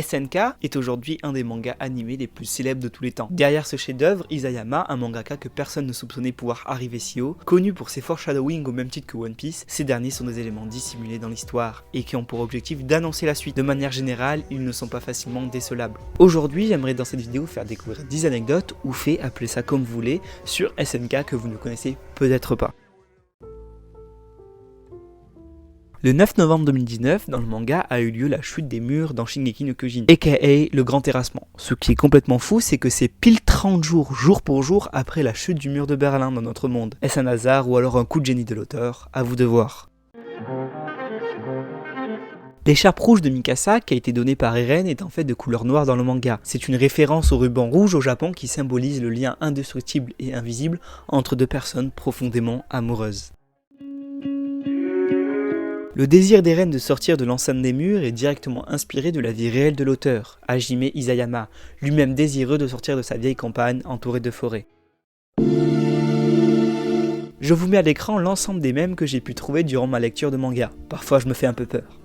SNK est aujourd'hui un des mangas animés les plus célèbres de tous les temps. Derrière ce chef-d'œuvre, Isayama, un mangaka que personne ne soupçonnait pouvoir arriver si haut, connu pour ses foreshadowing au même titre que One Piece, ces derniers sont des éléments dissimulés dans l'histoire et qui ont pour objectif d'annoncer la suite. De manière générale, ils ne sont pas facilement décelables. Aujourd'hui, j'aimerais dans cette vidéo faire découvrir 10 anecdotes ou faits, appelez ça comme vous voulez, sur SNK que vous ne connaissez peut-être pas. Le 9 novembre 2019, dans le manga, a eu lieu la chute des murs dans Shingeki no Kyojin, aka le grand terrassement. Ce qui est complètement fou, c'est que c'est pile 30 jours, jour pour jour, après la chute du mur de Berlin dans notre monde. Est-ce un hasard ou alors un coup de génie de l'auteur? À vous de voir. L'écharpe rouge de Mikasa, qui a été donnée par Eren, est en fait de couleur noire dans le manga. C'est une référence au ruban rouge au Japon qui symbolise le lien indestructible et invisible entre deux personnes profondément amoureuses. Le désir d'Eren de sortir de l'enceinte des murs est directement inspiré de la vie réelle de l'auteur, Hajime Isayama, lui-même désireux de sortir de sa vieille campagne entourée de forêts. Je vous mets à l'écran l'ensemble des mèmes que j'ai pu trouver durant ma lecture de manga. Parfois je me fais un peu peur.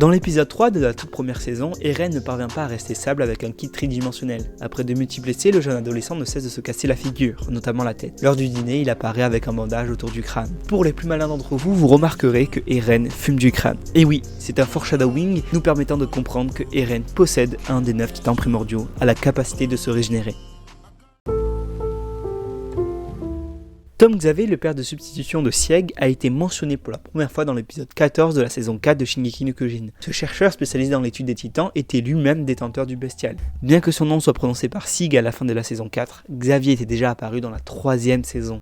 Dans l'épisode 3 de la toute première saison, Eren ne parvient pas à rester stable avec un kit tridimensionnel. Après de multiples essais, le jeune adolescent ne cesse de se casser la figure, notamment la tête. Lors du dîner, il apparaît avec un bandage autour du crâne. Pour les plus malins d'entre vous, vous remarquerez que Eren fume du crâne. Et oui, c'est un foreshadowing nous permettant de comprendre que Eren possède un des 9 titans primordiaux, à la capacité de se régénérer. Tom Xavier, le père de substitution de Sieg, a été mentionné pour la première fois dans l'épisode 14 de la saison 4 de Shingeki no Kyojin. Ce chercheur spécialisé dans l'étude des titans était lui-même détenteur du bestial. Bien que son nom soit prononcé par Sieg à la fin de la saison 4, Xavier était déjà apparu dans la 3e saison.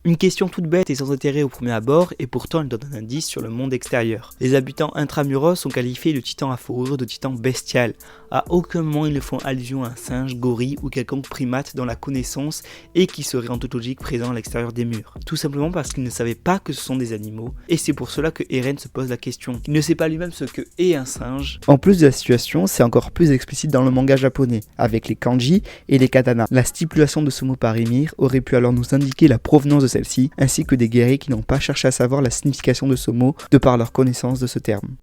Une question toute bête et sans intérêt au premier abord, et pourtant elle donne un indice sur le monde extérieur. Les habitants intramuros sont qualifiés de titans à fourrure, de titans bestial. À aucun moment ils ne font allusion à un singe, gorille ou quelconque primate dans la connaissance et qui serait en toute logique présent à l'extérieur des murs. Tout simplement parce qu'ils ne savaient pas que ce sont des animaux, et c'est pour cela que Eren se pose la question. Il ne sait pas lui-même ce que est un singe. En plus de la situation, c'est encore plus explicite dans le manga japonais, avec les kanji et les katana. La stipulation de ce mot par émir aurait pu alors nous indiquer la provenance de celle-ci, ainsi que des guerriers qui n'ont pas cherché à savoir la signification de ce mot de par leur connaissance de ce terme.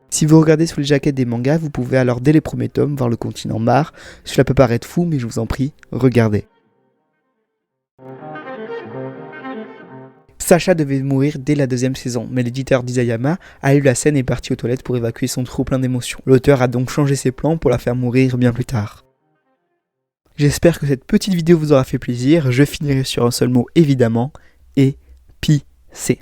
Si vous regardez sous les jaquettes des mangas, vous pouvez alors dès les premiers tomes voir le continent Mar. Cela peut paraître fou, mais je vous en prie, regardez. Sacha devait mourir dès la 2e saison, mais l'éditeur d'Isayama a eu la scène et est parti aux toilettes pour évacuer son trop plein d'émotions. L'auteur a donc changé ses plans pour la faire mourir bien plus tard. J'espère que cette petite vidéo vous aura fait plaisir, je finirai sur un seul mot évidemment, épicé.